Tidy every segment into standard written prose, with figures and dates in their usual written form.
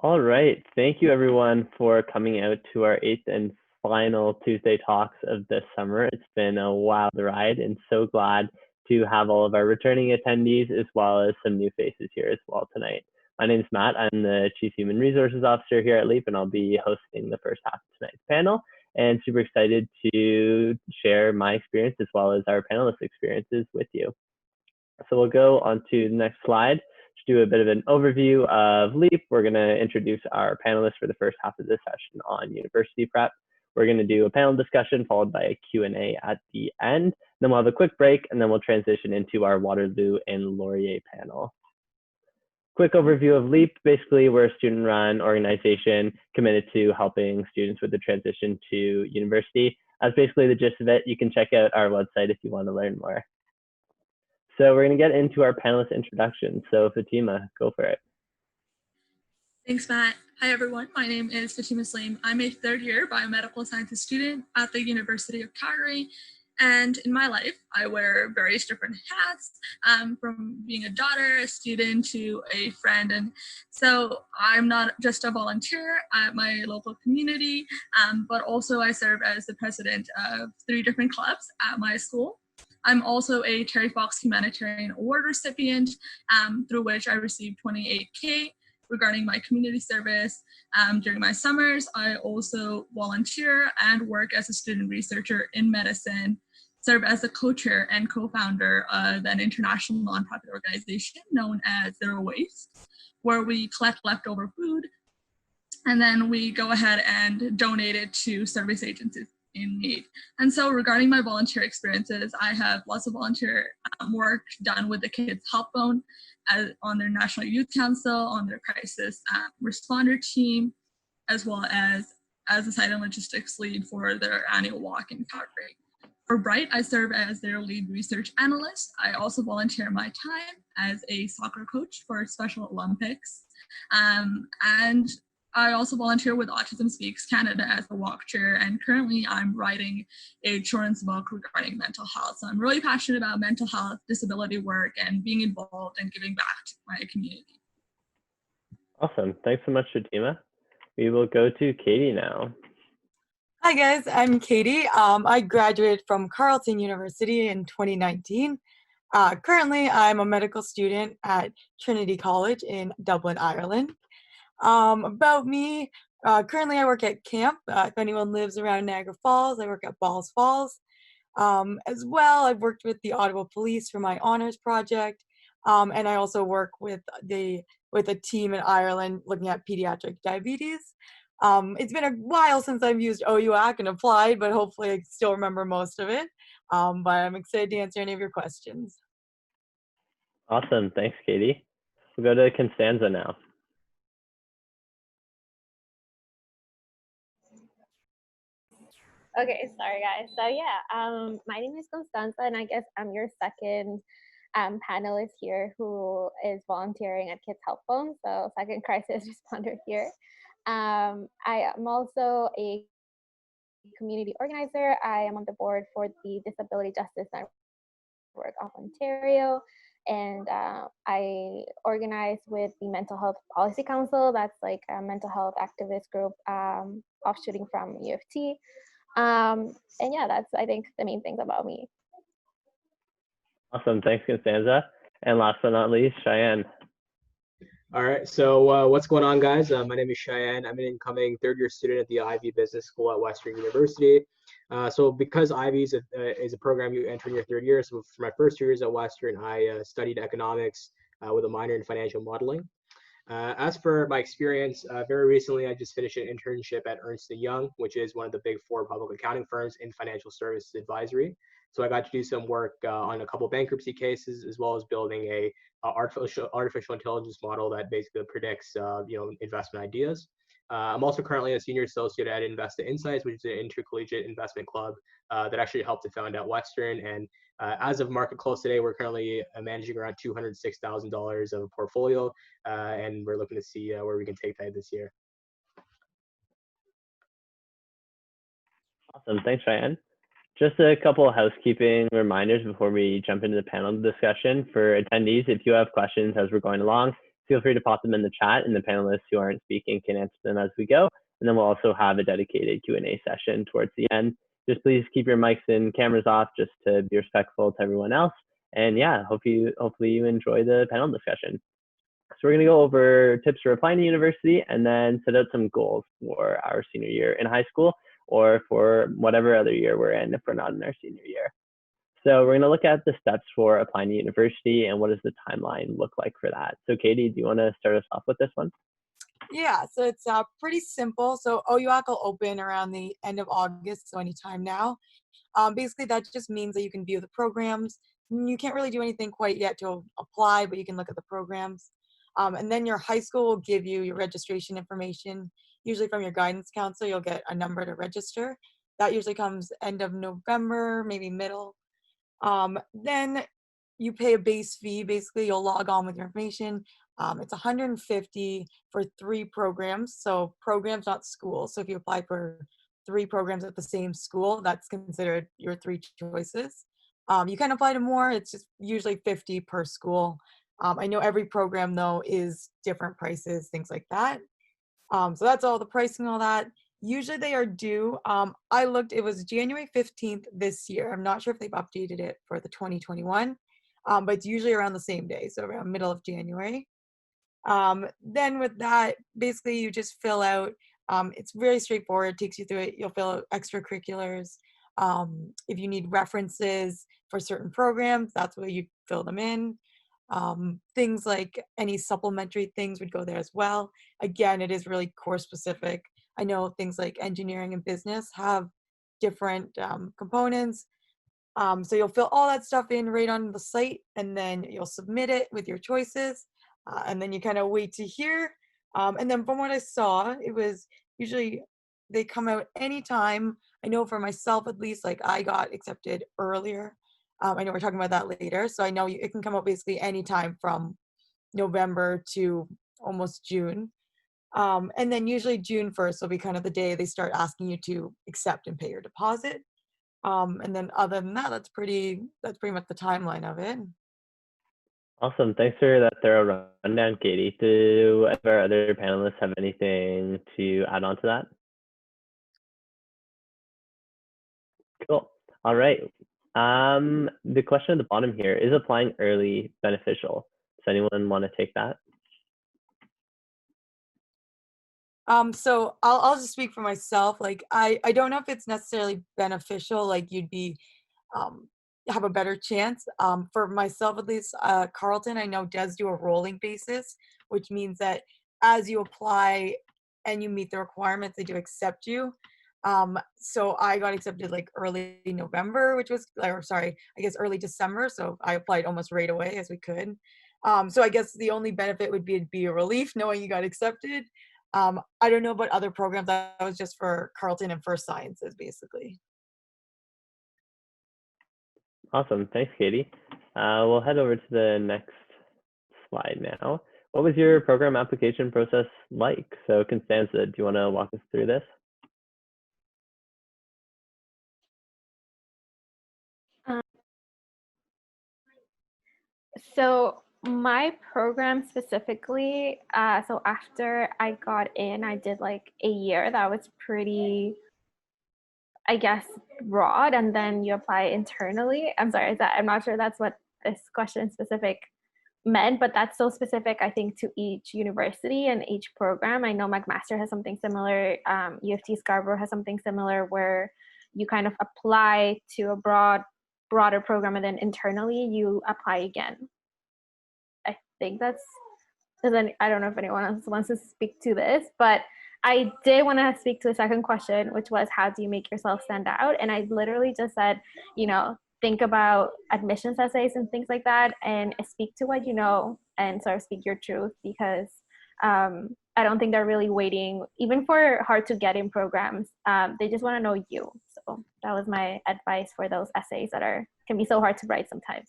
All right. Thank you, everyone, for coming out to our eighth and final Tuesday talks of this summer. It's been a wild ride, and so glad to have all of our returning attendees as well as some new faces here as well tonight. My name is Matt. I'm the Chief Human Resources Officer here at LEAP, and I'll be hosting the first half of tonight's panel. And super excited to share my experience as well as our panelists' experiences with you. So we'll go on to the next slide to do a bit of an overview of LEAP. We're going to introduce our panelists for the first half of this session on university prep. We're going to do a panel discussion followed by a Q&A at the end. Then we'll have a quick break, and then we'll transition into our Waterloo and Laurier panel. Quick overview of LEAP. Basically, we're a student-run organization committed to helping students with the transition to university. That's basically the gist of it. You can check out our website if you want to learn more. So we're going to get into our panelist introduction. So Fatima, go for it. Thanks, Matt. Hi, everyone. My name is Fatima Saleem. I'm a third-year biomedical sciences student at the University of Calgary. And in my life, I wear various different hats, from being a daughter, a student, to a friend. And so I'm not just a volunteer at my local community, but also I serve as the president of 3 different clubs at my school. I'm also a Terry Fox Humanitarian Award recipient, through which I received $28K regarding my community service. During my summers, I also volunteer and work as a student researcher in medicine, serve as the co-chair and co-founder of an international nonprofit organization known as Zero Waste, where we collect leftover food and then we go ahead and donate it to service agencies in need. And so regarding my volunteer experiences, I have lots of volunteer work done with the Kids Help Phone on their National Youth Council, on their crisis responder team, as well as a site and logistics lead for their annual walk in Calgary. For Bright, I serve as their lead research analyst. I also volunteer my time as a soccer coach for Special Olympics. And I also volunteer with Autism Speaks Canada as a walk chair, and currently I'm writing a children's book regarding mental health. So I'm really passionate about mental health, disability work, and being involved and giving back to my community. Awesome. Thanks so much, Fatima. We will go to Katie now. Hi guys, I'm Katie. I graduated from Carleton University in 2019. Currently, I'm a medical student at Trinity College in Dublin, Ireland. About me, currently I work at camp. If anyone lives around Niagara Falls, I work at Balls Falls. As well, I've worked with the Ottawa Police for my honors project, and I also work with a team in Ireland looking at pediatric diabetes. It's been a while since I've used OUAC and applied, but hopefully I still remember most of it. But I'm excited to answer any of your questions. Awesome. Thanks, Katie. We'll go to Constanza now. Okay, sorry guys. So yeah, my name is Constanza, and I guess I'm your second panelist here who is volunteering at Kids Help Phone, so second crisis responder here. I am also a community organizer. I am on the board for the Disability Justice Network of Ontario, and I organize with the Mental Health Policy Council. That's like a mental health activist group offshooting from U of T. And yeah, that's, I think, the main things about me. Awesome. Thanks, Constanza. And last but not least, Cheyenne. All right. So what's going on, guys? My name is Cheyenne. I'm an incoming third-year student at the Ivy Business School at Western University. So because Ivy is a program you enter in your third year, so for my first 2 years at Western, I studied economics with a minor in financial modeling. As for my experience, very recently I just finished an internship at Ernst & Young, which is one of the big 4 public accounting firms in financial services advisory. So I got to do some work on a couple of bankruptcy cases, as well as building a artificial intelligence model that basically predicts investment ideas. I'm also currently a senior associate at Investa Insights, which is an intercollegiate investment club that actually helped to found at Western. And as of market close today, we're currently managing around $206,000 of a portfolio, and we're looking to see where we can take that this year. Awesome. Thanks, Ryan. Just a couple of housekeeping reminders before we jump into the panel discussion. For attendees, if you have questions as we're going along, feel free to pop them in the chat, and the panelists who aren't speaking can answer them as we go. And then we'll also have a dedicated Q&A session towards the end. Just please keep your mics and cameras off just to be respectful to everyone else. And yeah, hopefully you enjoy the panel discussion. So we're going to go over tips for applying to university and then set out some goals for our senior year in high school or for whatever other year we're in if we're not in our senior year. So we're going to look at the steps for applying to university and what does the timeline look like for that. So Katie, do you want to start us off with this one? Yeah, so it's pretty simple. So OUAC will open around the end of August, so anytime now. Basically, that just means that you can view the programs. You can't really do anything quite yet to apply, but you can look at the programs. And then your high school will give you your registration information. Usually from your guidance counselor, you'll get a number to register. That usually comes end of November, maybe middle. Then you pay a base fee. Basically, you'll log on with your information. It's $150 for 3 programs. So programs, not schools. So if you apply for 3 programs at the same school, that's considered your 3 choices. You can apply to more. It's just usually $50 per school. I know every program though is different prices, things like that. So that's all the pricing, all that. Usually they are due. I looked, it was January 15th this year. I'm not sure if they've updated it for the 2021, but it's usually around the same day, so around middle of January. Then with that, basically you just fill out, it's very straightforward, it takes you through it. You'll fill out extracurriculars. If you need references for certain programs, that's where you fill them in. Things like any supplementary things would go there as well. Again, it is really course specific. I know things like engineering and business have different components. So you'll fill all that stuff in right on the site, and then you'll submit it with your choices. And then you kind of wait to hear. And then from what I saw, it was usually they come out anytime. I know for myself, at least, like I got accepted earlier. I know we're talking about that later. So I know it can come out basically anytime from November to almost June. And then usually June 1st will be kind of the day they start asking you to accept and pay your deposit. And then other than that, that's pretty much the timeline of it. Awesome. Thanks for that thorough rundown, Katie. Do any of our other panelists have anything to add on to that? Cool. All right. The question at the bottom here, is applying early beneficial? Does anyone want to take that? So I'll just speak for myself. Like I don't know if it's necessarily beneficial, like you'd be have a better chance. For myself at least, Carleton I know does do a rolling basis, which means that as you apply and you meet the requirements, they do accept you. So I got accepted like early November, which was, or sorry, I guess early December. So I applied almost right away as we could. So I guess the only benefit would be a relief knowing you got accepted. I don't know about other programs. That was just for Carleton and First Sciences, basically. Awesome. Thanks, Katie. We'll head over to the next slide now. What was your program application process like? So Constanza, do you want to walk us through this? So my program specifically, so after I got in, I did like a year that was pretty, I guess, broad, and then you apply internally. I'm sorry, I'm not sure that's what this question specific meant, but that's so specific, I think, to each university and each program. I know McMaster has something similar. UFT Scarborough has something similar where you kind of apply to a broader program, and then internally you apply again. I think that's, I don't know if anyone else wants to speak to this, but I did want to speak to the second question, which was how do you make yourself stand out? And I literally just said, think about admissions essays and things like that, and speak to what you know and sort of speak your truth, because I don't think they're really waiting, even for hard to get in programs. They just want to know you. So that was my advice for those essays that can be so hard to write sometimes.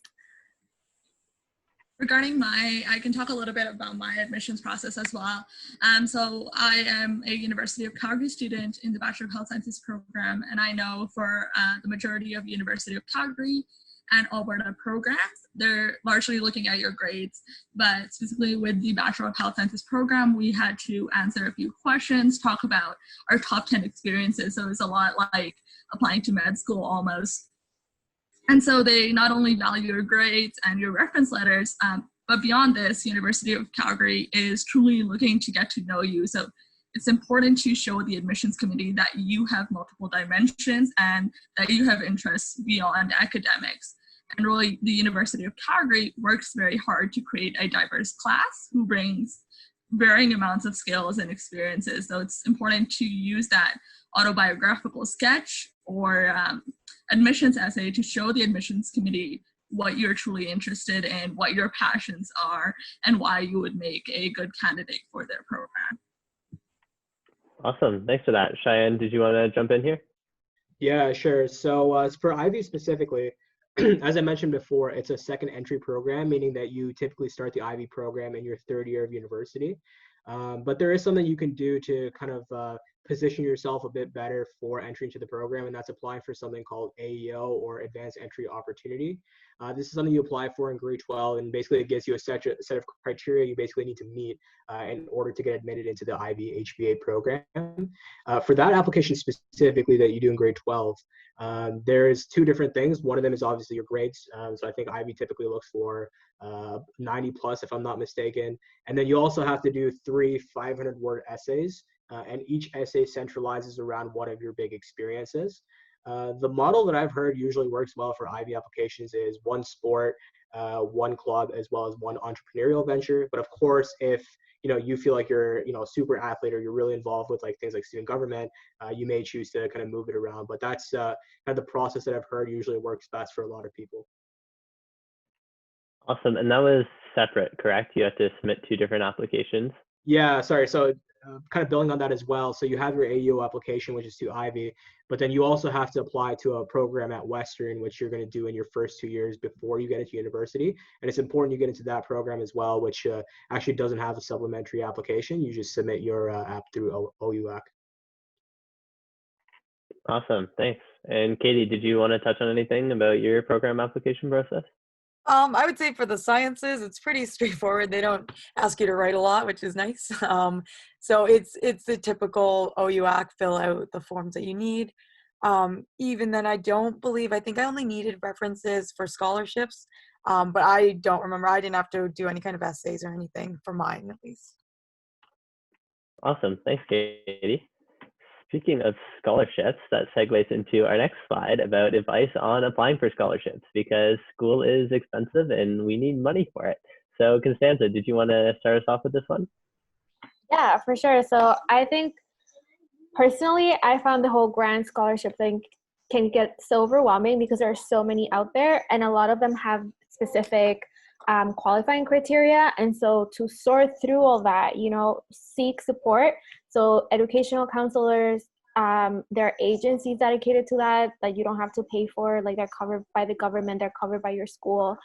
Regarding I can talk a little bit about my admissions process as well. So I am a University of Calgary student in the Bachelor of Health Sciences program, and I know for the majority of University of Calgary, and Alberta programs. They're largely looking at your grades, but specifically with the Bachelor of Health Sciences program, we had to answer a few questions, talk about our top 10 experiences. So it's a lot like applying to med school almost. And so they not only value your grades and your reference letters, but beyond this, University of Calgary is truly looking to get to know you. So it's important to show the admissions committee that you have multiple dimensions and that you have interests beyond academics. And really, the University of Calgary works very hard to create a diverse class who brings varying amounts of skills and experiences. So it's important to use that autobiographical sketch or admissions essay to show the admissions committee what you're truly interested in, what your passions are, and why you would make a good candidate for their program. Awesome. Thanks for that. Cheyenne, did you want to jump in here? Yeah, sure. So for Ivy specifically, as I mentioned before, it's a second entry program, meaning that you typically start the Ivy program in your third year of university. But there is something you can do to kind of position yourself a bit better for entry into the program, and that's applying for something called AEO, or Advanced Entry Opportunity. This is something you apply for in grade 12, and basically it gives you a set of criteria you basically need to meet in order to get admitted into the Ivy HBA program. For that application specifically that you do in grade 12, there's two different things. One of them is obviously your grades. So I think Ivy typically looks for 90 plus, if I'm not mistaken. And then you also have to do 3 500-word essays, and each essay centralizes around one of your big experiences. The model that I've heard usually works well for Ivy applications is one sport, one club, as well as one entrepreneurial venture. But of course, if you feel like you're a super athlete, or you're really involved with like things like student government, you may choose to kind of move it around. But that's kind of the process that I've heard usually works best for a lot of people. Awesome. And that was separate, correct? You have to submit 2 different applications? Yeah, sorry. So kind of building on that as well. So you have your AEO application, which is to Ivy, but then you also have to apply to a program at Western, which you're going to do in your first 2 years before you get into university. And it's important you get into that program as well, which actually doesn't have a supplementary application. You just submit your app through OUAC. Awesome. Thanks. And Katie, did you want to touch on anything about your program application process? I would say for the sciences, it's pretty straightforward. They don't ask you to write a lot, which is nice. So it's the typical OUAC, fill out the forms that you need. Even then, I think I only needed references for scholarships, but I don't remember. I didn't have to do any kind of essays or anything for mine, at least. Awesome. Thanks, Katie. Speaking of scholarships, that segues into our next slide about advice on applying for scholarships, because school is expensive and we need money for it. So Constanza, did you want to start us off with this one? Yeah, for sure. So I think personally, I found the whole grant scholarship thing can get so overwhelming because there are so many out there, and a lot of them have specific qualifying criteria. And so to sort through all that, seek support. So educational counselors, there are agencies dedicated to that you don't have to pay for, like they're covered by the government, they're covered by your school.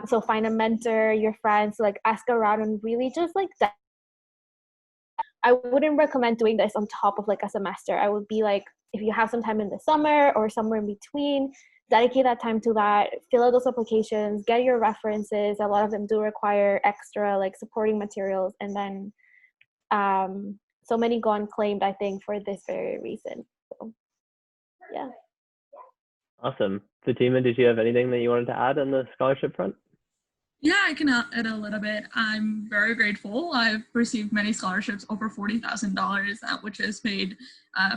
So find a mentor, your friends, like ask around and really just like that. I wouldn't recommend doing this on top of like a semester. I would be like, if you have some time in the summer or somewhere in between, dedicate that time to that, fill out those applications, get your references. A lot of them do require extra like supporting materials, and then so many go unclaimed, I think, for this very reason. So, yeah. Awesome. Fatima, did you have anything that you wanted to add on the scholarship front? Yeah, I can add a little bit. I'm very grateful. I've received many scholarships, over $40,000, which is paid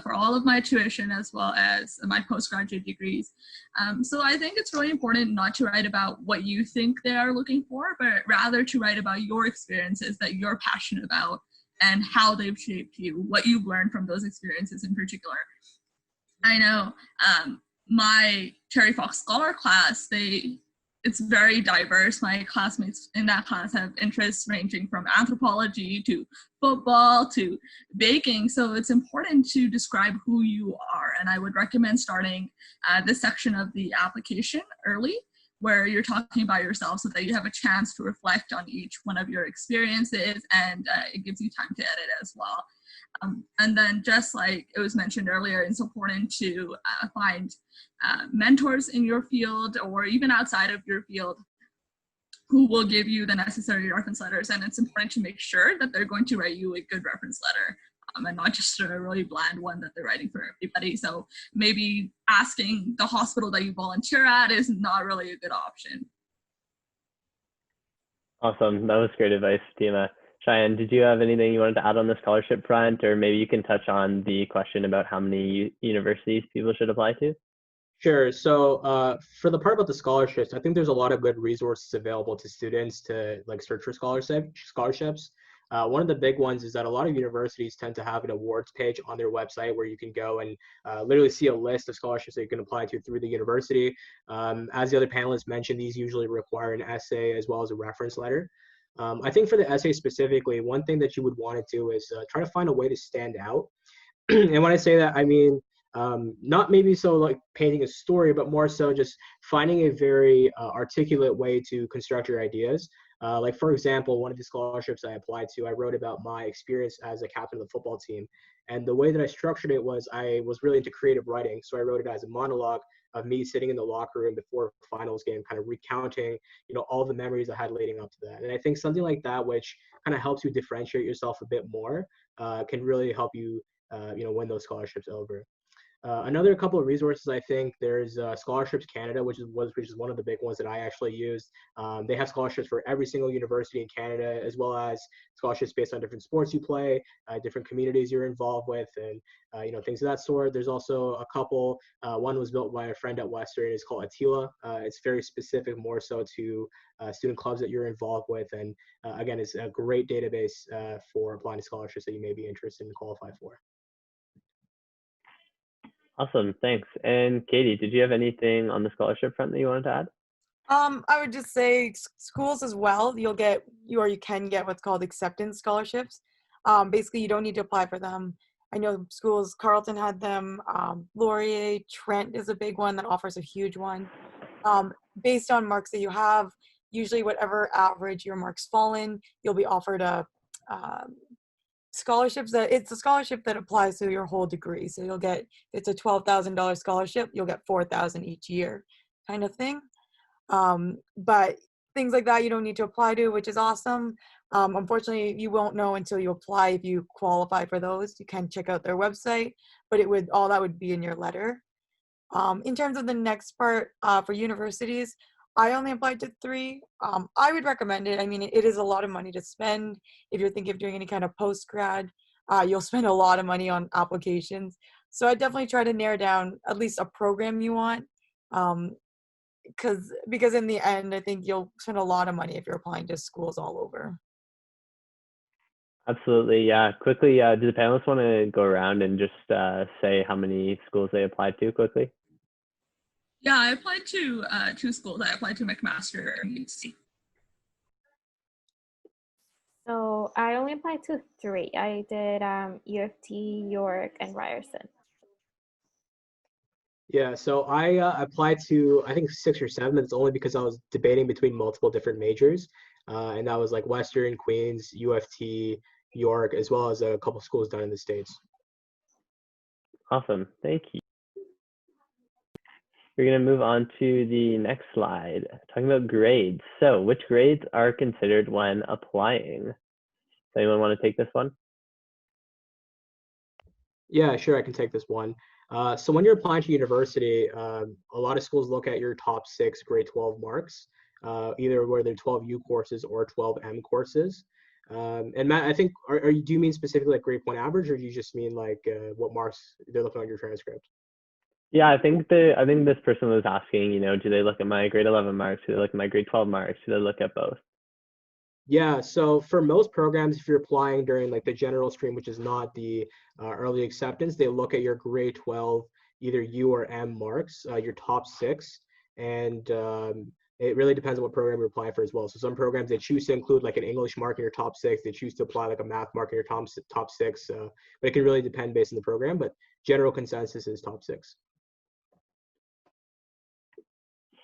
for all of my tuition as well as my postgraduate degrees. So I think it's really important not to write about what you think they are looking for, but rather to write about your experiences that you're passionate about and how they've shaped you, what you've learned from those experiences in particular. I know my Terry Fox Scholar class, it's very diverse. My classmates in that class have interests ranging from anthropology to football to baking. So it's important to describe who you are. And I would recommend starting this section of the application early, where you're talking about yourself so that you have a chance to reflect on each one of your experiences, and it gives you time to edit as well. And then just like it was mentioned earlier, it's important to find mentors in your field or even outside of your field who will give you the necessary reference letters. And it's important to make sure that they're going to write you a good reference letter and not just a really bland one that they're writing for everybody. So maybe asking the hospital that you volunteer at is not really a good option. Awesome. That was great advice, Fatima. Cheyenne, did you have anything you wanted to add on the scholarship front, or maybe you can touch on the question about how many universities people should apply to? Sure. So for the part about the scholarships, I think there's a lot of good resources available to students to like search for scholarships. One of the big ones is that a lot of universities tend to have an awards page on their website where you can go and literally see a list of scholarships that you can apply to through the university. As the other panelists mentioned, these usually require an essay as well as a reference letter. I think for the essay specifically, one thing that you would want to do is try to find a way to stand out. And when I say that, I mean, not maybe so like painting a story, but more so just finding a very articulate way to construct your ideas. Like for example, one of the scholarships I applied to, I wrote about my experience as a captain of the football team. And the way that I structured it was I was really into creative writing. So I wrote it as a monologue of me sitting in the locker room before a finals game, kind of recounting, all the memories I had leading up to that. And I think something like that, which kind of helps you differentiate yourself a bit more, can really help you, win those scholarships over. Another couple of resources, I think there's Scholarships Canada, which is one of the big ones that I actually used. They have scholarships for every single university in Canada, as well as scholarships based on different sports you play, different communities you're involved with, and things of that sort. There's also a couple. One was built by a friend at Western. It's called Attila. It's very specific, more so to student clubs that you're involved with, and again, it's a great database for applying to scholarships that you may be interested in qualify for. Awesome, thanks. And Katie, did you have anything on the scholarship front that you wanted to add? I would just say schools as well. You can get what's called acceptance scholarships. Basically, you don't need to apply for them. I know schools, Carleton had them. Laurier, Trent is a big one that offers a huge one. Based on marks that you have, usually whatever average your marks fall in, you'll be offered a it's a scholarship that applies to your whole degree. So you'll get, it's a $12,000 scholarship, you'll get $4,000 each year kind of thing. But things like that you don't need to apply to, which is awesome. Unfortunately, you won't know until you apply if you qualify for those. You can check out their website, but all that would be in your letter. In terms of the next part for universities, I only applied to 3. I would recommend it. I mean, it is a lot of money to spend. If you're thinking of doing any kind of post-grad, you'll spend a lot of money on applications. So I definitely try to narrow down at least a program you want. Because in the end, I think you'll spend a lot of money if you're applying to schools all over. Absolutely, yeah. Quickly, do the panelists want to go around and just say how many schools they applied to quickly? Yeah, I applied to 2 schools. I applied to McMaster and UC. So I only applied to 3. I did U of T, York, and Ryerson. Yeah, so I applied to, I think 6 or 7. It's only because I was debating between multiple different majors. And that was like Western, Queens, U of T, York, as well as a couple schools down in the States. Awesome, thank you. We're going to move on to the next slide, talking about grades. So which grades are considered when applying? Does anyone want to take this one? Yeah, sure, I can take this one. So when you're applying to university, a lot of schools look at your top 6 grade 12 marks, either where they're 12U courses or 12M courses. And Matt, I think, do you mean specifically like grade point average, or do you just mean like what marks they're looking on your transcript? Yeah, I think this person was asking, do they look at my grade 11 marks? Do they look at my grade 12 marks? Do they look at both? Yeah, so for most programs, if you're applying during like the general stream, which is not the early acceptance, they look at your grade 12, either U or M marks, your top 6. And it really depends on what program you're applying for as well. So some programs, they choose to include like an English mark in your top 6. They choose to apply like a math mark in your top 6. But it can really depend based on the program, but general consensus is top 6.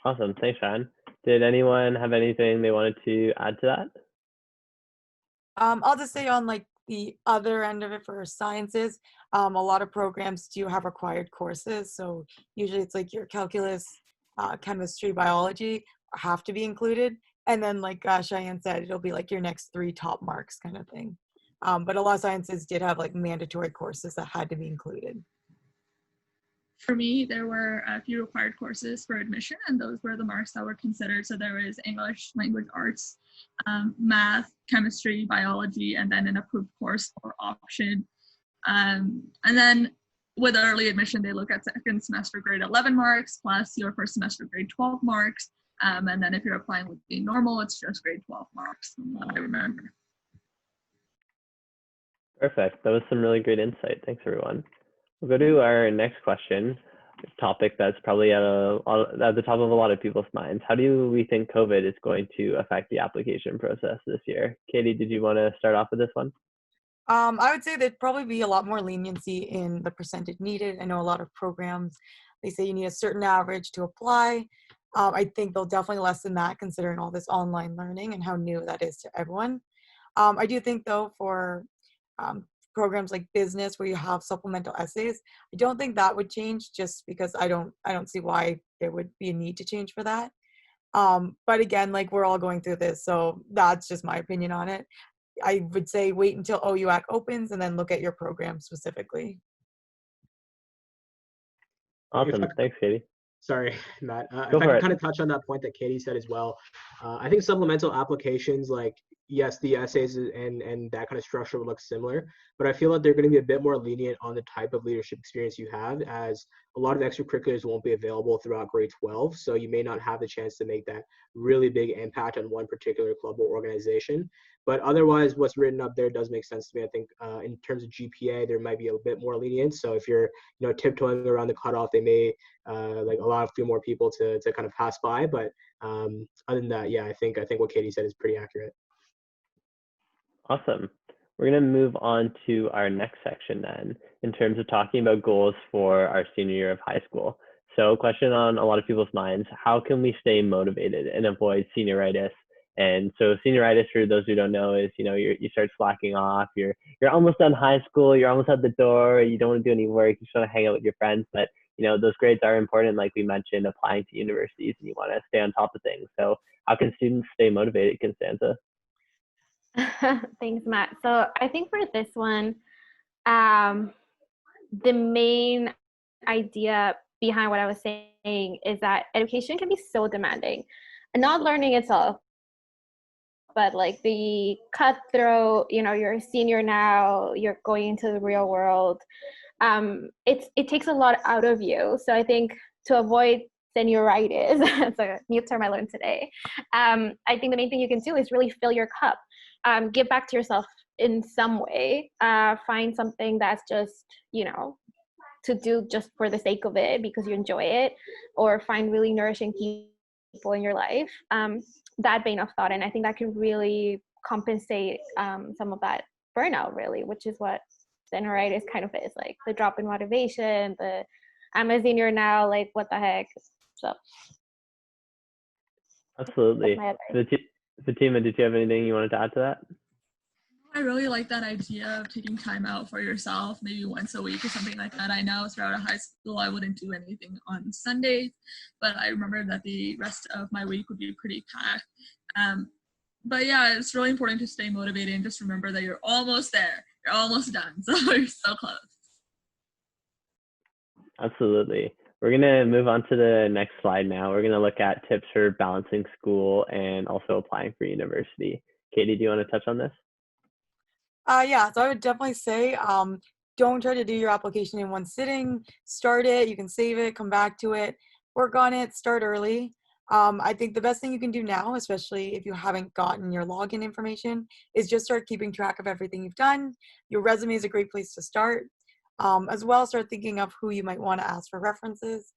Awesome, thanks, Ryan. Did anyone have anything they wanted to add to that? I'll just say on like the other end of it for sciences, a lot of programs do have required courses. So usually it's like your calculus, chemistry, biology have to be included. And then like Cheyenne said, it'll be like your next 3 top marks kind of thing. But a lot of sciences did have like mandatory courses that had to be included. For me, there were a few required courses for admission, and those were the marks that were considered. So there was English, language arts, math, chemistry, biology, and then an approved course or option. And then with early admission, they look at second semester grade 11 marks plus your first semester grade 12 marks. And then if you're applying with the normal, it's just grade 12 marks, from what I remember. Perfect. That was some really great insight. Thanks, everyone. We'll go to our next question, a topic that's probably at the top of a lot of people's minds. How do we think COVID is going to affect the application process this year? Katie, did you want to start off with this one? I would say there'd probably be a lot more leniency in the percentage needed. I know a lot of programs, they say you need a certain average to apply. I think they'll definitely lessen that considering all this online learning and how new that is to everyone. I do think though for programs like business where you have supplemental essays, I don't think that would change just because I don't see why there would be a need to change for that. But again, like we're all going through this, so that's just my opinion on it. I would say wait until OUAC opens and then look at your program specifically. Awesome. Thanks, Katie. Sorry, Matt. Go if I for can it. kind of touch on that point that Katie said as well. I think supplemental applications, like, yes, the essays and that kind of structure would look similar, but I feel like they're going to be a bit more lenient on the type of leadership experience you have, as a lot of extracurriculars won't be available throughout grade 12. So you may not have the chance to make that really big impact on one particular club or organization. But otherwise, what's written up there does make sense to me. I think in terms of GPA, there might be a bit more lenient. So if you're, tiptoeing around the cutoff, they may like allow a few more people to kind of pass by. But other than that, yeah, I think what Katie said is pretty accurate. Awesome. We're going to move on to our next section then, in terms of talking about goals for our senior year of high school. So a question on a lot of people's minds, how can we stay motivated and avoid senioritis? And so senioritis, for those who don't know, is, you start slacking off, you're almost done high school, you're almost at the door, you don't want to do any work, you just want to hang out with your friends, but those grades are important, like we mentioned, applying to universities, and you want to stay on top of things. So how can students stay motivated, Constanza? Thanks, Matt. So I think for this one, the main idea behind what I was saying is that education can be so demanding. And not learning itself, but like the cutthroat, you're a senior now, you're going into the real world. It takes a lot out of you. So I think to avoid senioritis, it's a new term I learned today. I think the main thing you can do is really fill your cup. Give back to yourself in some way. Find something that's just, to do just for the sake of it because you enjoy it, or find really nourishing people in your life. That vein of thought, and I think that can really compensate some of that burnout, really, which is what senioritis kind of is, like the drop in motivation, I'm a senior now, like what the heck. So absolutely. Fatima, did you have anything you wanted to add to that? I really like that idea of taking time out for yourself, maybe once a week or something like that. I know throughout high school I wouldn't do anything on Sundays, but I remember that the rest of my week would be pretty packed. But yeah, it's really important to stay motivated and just remember that you're almost there. You're almost done. So you're so close. Absolutely. We're going to move on to the next slide now. We're going to look at tips for balancing school and also applying for university. Katie, do you want to touch on this? Yeah, so I would definitely say don't try to do your application in one sitting. Start it, you can save it, come back to it, work on it, start early. I think the best thing you can do now, especially if you haven't gotten your login information, is just start keeping track of everything you've done. Your resume is a great place to start. As well, start thinking of who you might want to ask for references.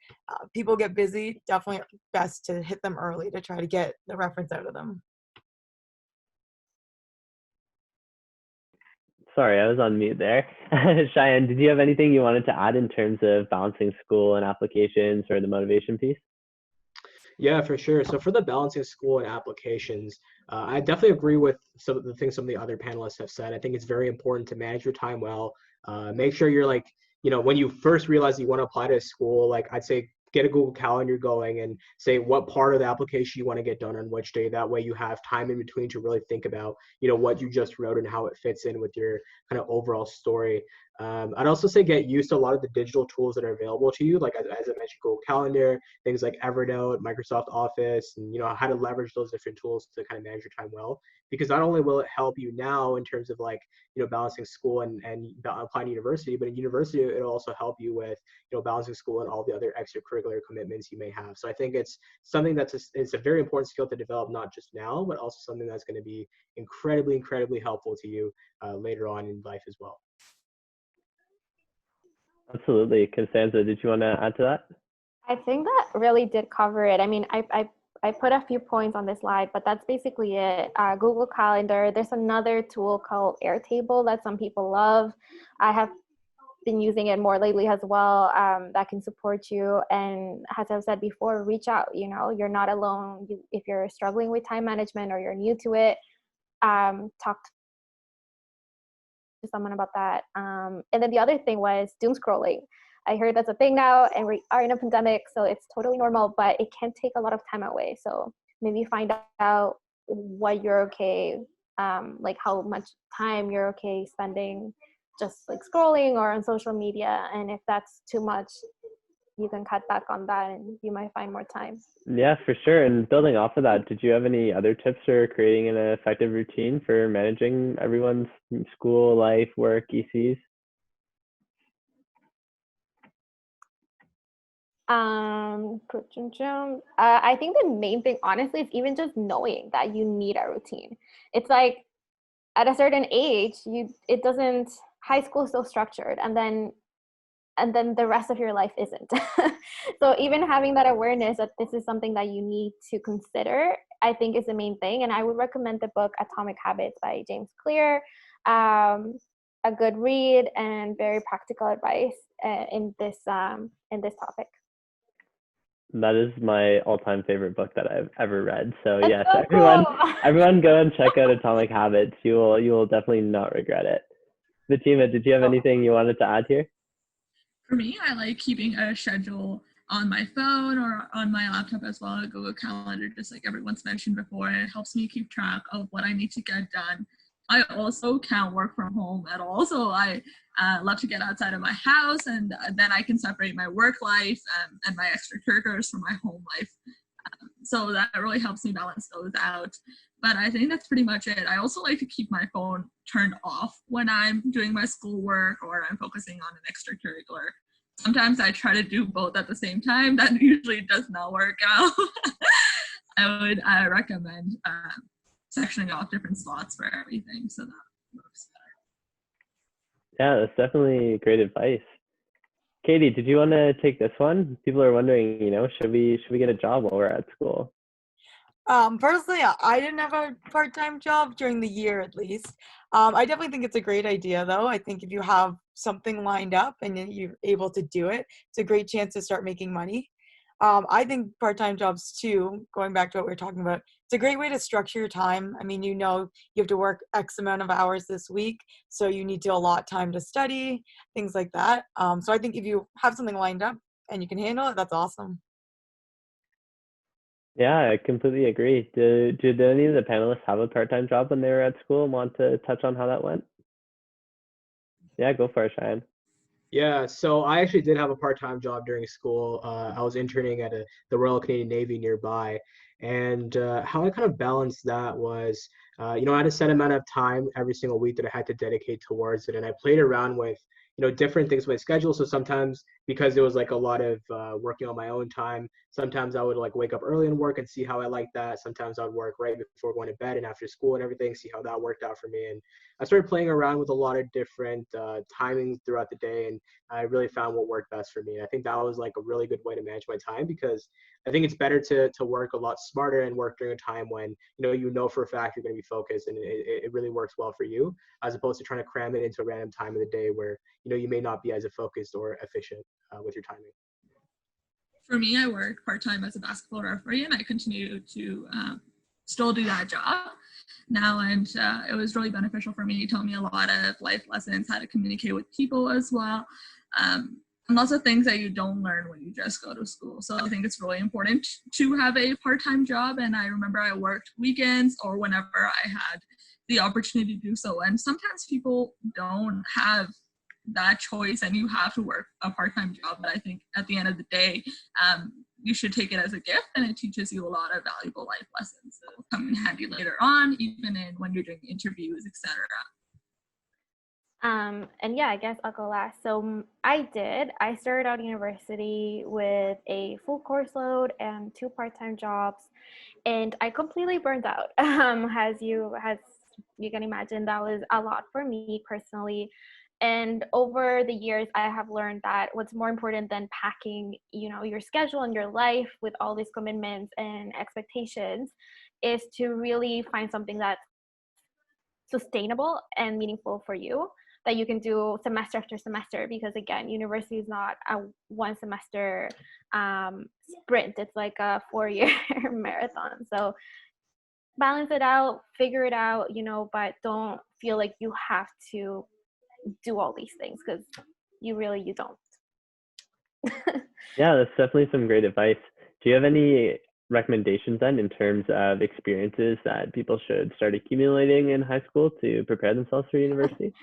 People get busy, definitely best to hit them early to try to get the reference out of them. Sorry, I was on mute there. Cheyenne, did you have anything you wanted to add in terms of balancing school and applications or the motivation piece? Yeah, for sure. So for the balancing school and applications, I definitely agree with some of the things some of the other panelists have said. I think it's very important to manage your time well. Make sure you're like, when you first realize you want to apply to a school, like I'd say get a Google Calendar going and say what part of the application you want to get done on which day. That way you have time in between to really think about, what you just wrote and how it fits in with your kind of overall story. I'd also say get used to a lot of the digital tools that are available to you, like as I mentioned, Google Calendar, things like Evernote, Microsoft Office, and how to leverage those different tools to kind of manage your time well. Because not only will it help you now in terms of like balancing school and applying to university, but in university it'll also help you with balancing school and all the other extracurricular commitments you may have. So I think it's something it's a very important skill to develop, not just now, but also something that's going to be incredibly helpful to you later on in life as well. Absolutely. Constanza, did you want to add to that? I think that really did cover it. I mean, I put a few points on this slide, but that's basically it. Google Calendar. There's another tool called Airtable that some people love. I have been using it more lately as well. That can support you. And as I've said before, reach out. You're not alone. If you're struggling with time management or you're new to it, talk to someone about that. And then the other thing was doom scrolling. I heard that's a thing now, and we are in a pandemic, so it's totally normal, but it can take a lot of time away. So maybe find out what you're okay, like how much time you're okay spending just like scrolling or on social media. And if that's too much, you can cut back on that and you might find more time. Yeah, for sure. And building off of that, did you have any other tips for creating an effective routine for managing everyone's school life, work, ECs? I think the main thing, honestly, is even just knowing that you need a routine. It's like at a certain age, high school is so structured, and then the rest of your life isn't. So even having that awareness that this is something that you need to consider, I think is the main thing. And I would recommend the book Atomic Habits by James Clear. A good read and very practical advice in this topic. That is my all-time favorite book that I've ever read. So That's yes, so everyone go and check out Atomic Habits. You will definitely not regret it. Fatima, did you have anything you wanted to add here? For me, I like keeping a schedule on my phone or on my laptop as well, a Google Calendar, just like everyone's mentioned before. It helps me keep track of what I need to get done. I also can't work from home at all, so I love to get outside of my house, and then I can separate my work life and my extracurriculars from my home life. So that really helps me balance those out. But I think that's pretty much it. I also like to keep my phone turned off when I'm doing my schoolwork or I'm focusing on an extracurricular. Sometimes I try to do both at the same time. That usually does not work out. I would recommend sectioning off different slots for everything, so that works better. Yeah, that's definitely great advice. Katie, did you want to take this one? People are wondering, should we get a job while we're at school? Personally, I didn't have a part-time job during the year, at least. I definitely think it's a great idea, though. I think if you have something lined up and you're able to do it, it's a great chance to start making money. I think part-time jobs too, going back to what we were talking about, it's a great way to structure your time. I mean, you have to work X amount of hours this week, so you need to allot time to study, things like that. So I think if you have something lined up and you can handle it, that's awesome. Yeah, I completely agree. Did any of the panelists have a part-time job when they were at school and want to touch on how that went? Yeah, go for it, Cheyenne. Yeah, so I actually did have a part-time job during school. I was interning at the Royal Canadian Navy nearby. And how I kind of balanced that was, I had a set amount of time every single week that I had to dedicate towards it. And I played around with, different things with my schedule. So sometimes because it was like a lot of working on my own time, sometimes I would like wake up early and work and see how I liked that. Sometimes I would work right before going to bed and after school and everything, see how that worked out for me. And I started playing around with a lot of different timings throughout the day, and I really found what worked best for me. And I think that was like a really good way to manage my time, because I think it's better to work a lot smarter and work during a time when you know for a fact you're going to be focused and it really works well for you, as opposed to trying to cram it into a random time of the day where you may not be as focused or efficient with your timing. For me, I work part-time as a basketball referee, and I continue to still do that job now, and it was really beneficial for me. It taught me a lot of life lessons, how to communicate with people as well, and lots of things that you don't learn when you just go to school. So I think it's really important to have a part-time job, and I remember I worked weekends or whenever I had the opportunity to do so, and sometimes people don't have that choice and you have to work a part-time job, but I think at the end of the day, you should take it as a gift, and it teaches you a lot of valuable life lessons that will come in handy later on, even in when you're doing interviews, etc. And yeah, I guess I'll go last. So I started out university with a full course load and 2 part-time jobs, and I completely burned out. As you can imagine, that was a lot for me personally. And over the years, I have learned that what's more important than packing, your schedule and your life with all these commitments and expectations is to really find something that's sustainable and meaningful for you, that you can do semester after semester, because again, university is not a 1 semester sprint. It's like a 4-year marathon. So balance it out, figure it out, but don't feel like you have to do all these things, because you don't. Yeah, that's definitely some great advice. Do you have any recommendations then in terms of experiences that people should start accumulating in high school to prepare themselves for university?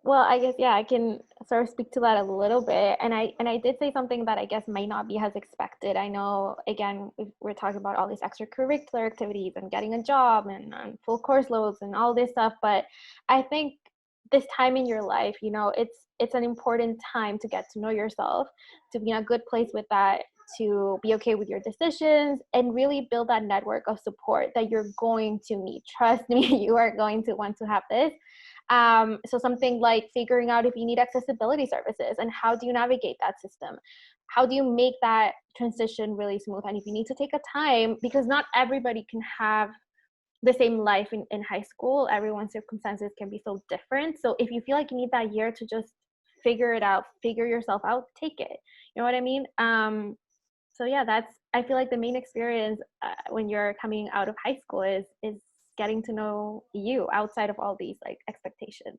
Well, I guess, yeah, I can sort of speak to that a little bit. And I did say something that I guess might not be as expected. I know, again, we're talking about all these extracurricular activities and getting a job and full course loads and all this stuff. But I think this time in your life, it's an important time to get to know yourself, to be in a good place with that, to be okay with your decisions, and really build that network of support that you're going to need. Trust me, you are going to want to have this. So something like figuring out if you need accessibility services and how do you navigate that system? How do you make that transition really smooth? And if you need to take a time, because not everybody can have the same life in high school, everyone's circumstances can be so different. So if you feel like you need that year to just figure it out, figure yourself out, take it. You know what I mean? So yeah, I feel like the main experience when you're coming out of high school is getting to know you outside of all these like expectations.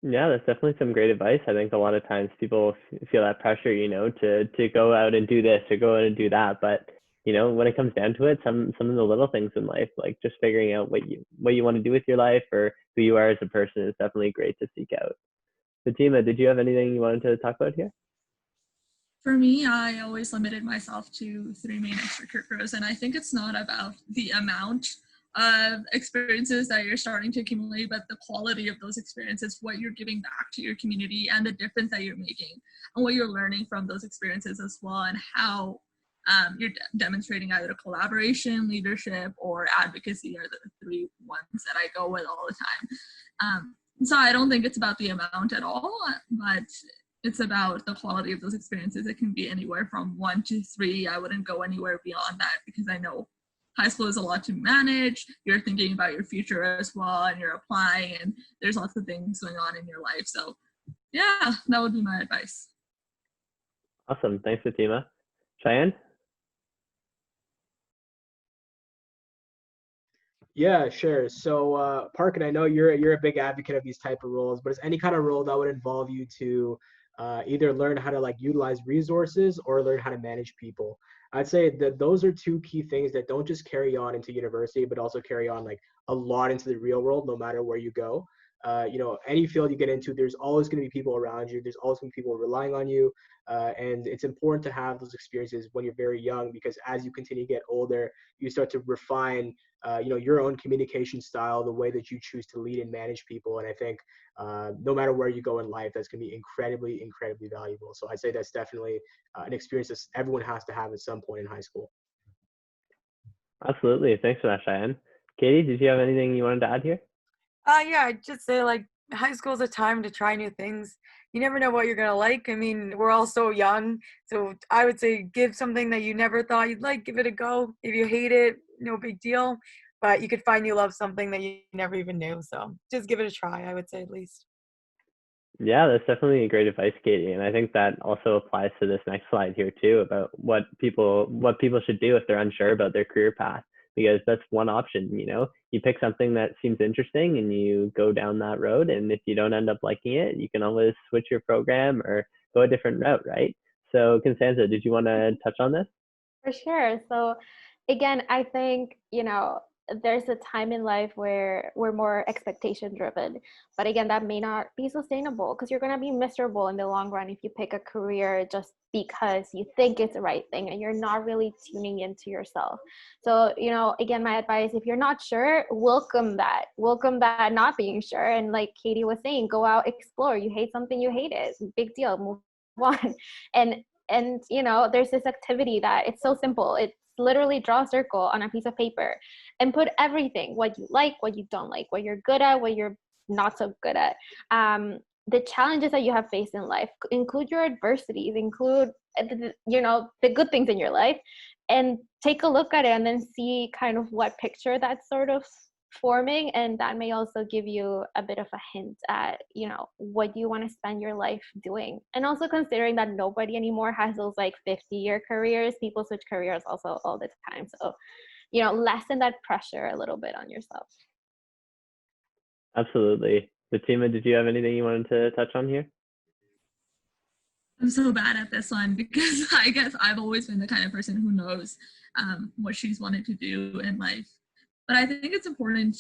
Yeah, that's definitely some great advice. I think a lot of times people feel that pressure, to go out and do this or go out and do that. But, when it comes down to it, some of the little things in life, like just figuring out what you want to do with your life or who you are as a person, is definitely great to seek out. Fatima, did you have anything you wanted to talk about here? For me, I always limited myself to 3 main extracurriculars, and I think it's not about the amount of experiences that you're starting to accumulate, but the quality of those experiences, what you're giving back to your community, and the difference that you're making, and what you're learning from those experiences as well, and how you're demonstrating either collaboration, leadership, or advocacy are the 3 ones that I go with all the time. So I don't think it's about the amount at all, but it's about the quality of those experiences. It can be anywhere from 1 to 3. I wouldn't go anywhere beyond that, because I know high school is a lot to manage. You're thinking about your future as well, and you're applying, and there's lots of things going on in your life. So yeah, that would be my advice. Awesome. Thanks, Fatima. Cheyenne? Yeah, sure. So, Parkin, I know you're a big advocate of these type of roles, but is any kind of role that would involve you to either learn how to utilize resources or learn how to manage people? I'd say that those are 2 key things that don't just carry on into university, but also carry on a lot into the real world, no matter where you go. Any field you get into, there's always going to be people around you. There's always going to be people relying on you. And it's important to have those experiences when you're very young, because as you continue to get older, you start to refine, your own communication style, the way that you choose to lead and manage people. And I think no matter where you go in life, that's going to be incredibly, incredibly valuable. So I'd say that's definitely an experience that everyone has to have at some point in high school. Absolutely. Thanks for that, Cheyenne. Katie, did you have anything you wanted to add here? Yeah, I'd just say high school is a time to try new things. You never know what you're gonna like. I mean, we're all so young, so I would say give something that you never thought you'd like, give it a go. If you hate it, no big deal. But you could find you love something that you never even knew. So just give it a try, I would say, at least. Yeah, that's definitely great advice, Katie. And I think that also applies to this next slide here too, about what people should do if they're unsure about their career path, because that's one option, You pick something that seems interesting and you go down that road, and if you don't end up liking it, you can always switch your program or go a different route, right? So, Constanza, did you want to touch on this? For sure. So again, I think, there's a time in life where we're more expectation driven. But again, that may not be sustainable because you're going to be miserable in the long run if you pick a career just because you think it's the right thing and you're not really tuning into yourself. So, again, my advice, if you're not sure, welcome that. Welcome that not being sure. And like Katie was saying, go out, explore. You hate something, you hate it. Big deal. Move on. And there's this activity that it's so simple. It's literally draw a circle on a piece of paper and put everything, what you like, what you don't like, what you're good at, what you're not so good at, the challenges that you have faced in life, include your adversities, include the good things in your life, and take a look at it and then see kind of what picture that's sort of forming, and that may also give you a bit of a hint at what you want to spend your life doing. And also considering that nobody anymore has those like 50-year careers, people switch careers also all the time, so lessen that pressure a little bit on yourself. Absolutely. Fatima, did you have anything you wanted to touch on here? I'm so bad at this one because I guess I've always been the kind of person who knows what she's wanted to do in life. But I think it's important,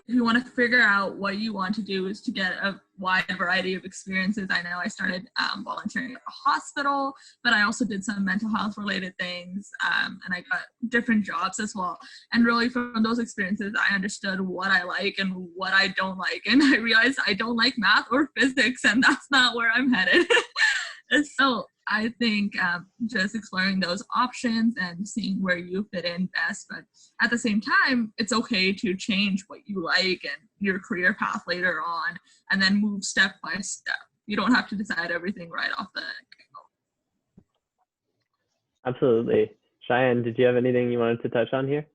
if you want to figure out what you want to do, is to get a wide variety of experiences. I know I started volunteering at a hospital, but I also did some mental health related things, and I got different jobs as well. And really from those experiences, I understood what I like and what I don't like. And I realized I don't like math or physics, and that's not where I'm headed. So I think just exploring those options and seeing where you fit in best. But at the same time, it's okay to change what you like and your career path later on, and then move step by step. You don't have to decide everything right off the get-go. Absolutely. Cheyenne, did you have anything you wanted to touch on here?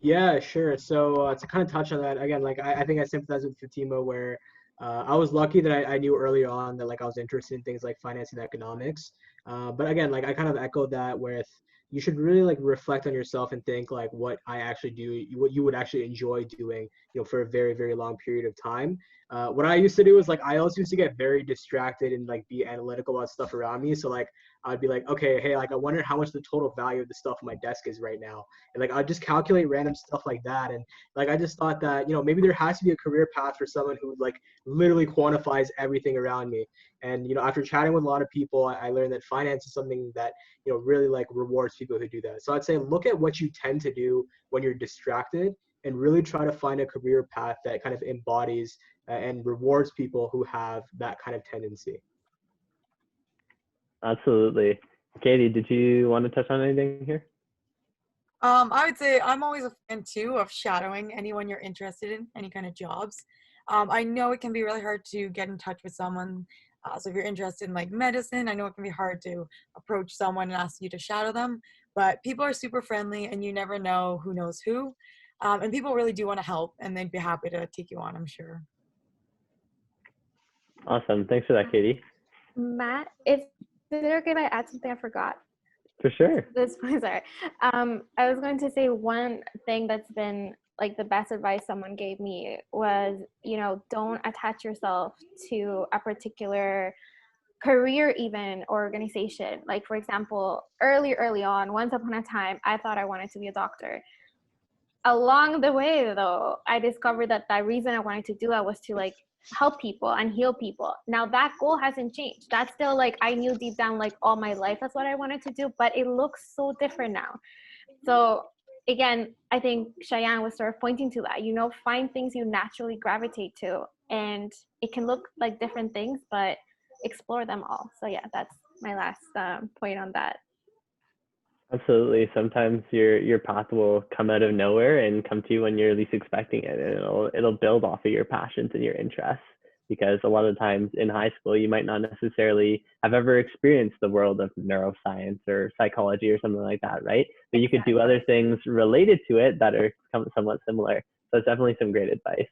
Yeah, sure. So to kind of touch on that again, like I think I sympathize with Fatima where I was lucky that I knew early on that like I was interested in things like finance and economics. But again, like I kind of echoed that with you should really like reflect on yourself and think like what I actually do, what you would actually enjoy doing, for a very, very long period of time. What I used to do is like I also used to get very distracted and like be analytical about stuff around me. So like I'd be like, okay, hey, like I wonder how much the total value of the stuff on my desk is right now. And like I'd just calculate random stuff like that. And like I just thought that, maybe there has to be a career path for someone who like literally quantifies everything around me. And after chatting with a lot of people, I learned that finance is something that really like rewards people who do that. So I'd say look at what you tend to do when you're distracted and really try to find a career path that kind of embodies and rewards people who have that kind of tendency. Absolutely. Katie, did you want to touch on anything here? I would say I'm always a fan too of shadowing anyone you're interested in, any kind of jobs. I know it can be really hard to get in touch with someone. So if you're interested in like medicine, I know it can be hard to approach someone and ask you to shadow them, but people are super friendly and you never know who knows who. And people really do want to help and they'd be happy to take you on, I'm sure. Awesome. Thanks for that, Katie. Matt, is it okay if I add something I forgot? For sure. This was sorry. I was going to say one thing that's been like the best advice someone gave me was, don't attach yourself to a particular career even or organization. Like for example, early on, once upon a time, I thought I wanted to be a doctor. Along the way though, I discovered that the reason I wanted to do that was to like help people and heal people. Now that goal hasn't changed. That's still like I knew deep down like all my life that's what I wanted to do, but it looks so different now. So again, I think Cheyenne was sort of pointing to that, find things you naturally gravitate to, and it can look like different things, but explore them all. So yeah, that's my last point on that. Absolutely. Sometimes your path will come out of nowhere and come to you when you're least expecting it, and it'll build off of your passions and your interests. because a lot of times in high school, you might not necessarily have ever experienced the world of neuroscience or psychology or something like that, right? But you could do other things related to it that are somewhat similar. So it's definitely some great advice.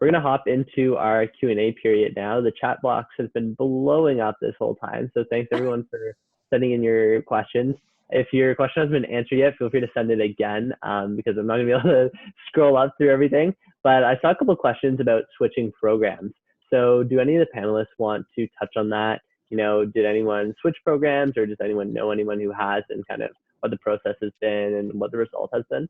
We're going to hop into our Q&A period now. The chat box has been blowing up this whole time. So thanks everyone for sending in your questions. If your question hasn't been answered yet, feel free to send it again because I'm not going to be able to scroll up through everything. But I saw a couple of questions about switching programs. So do any of the panelists want to touch on that? You know, did anyone switch programs, or does anyone know anyone who has, and kind of what the process has been and what the result has been?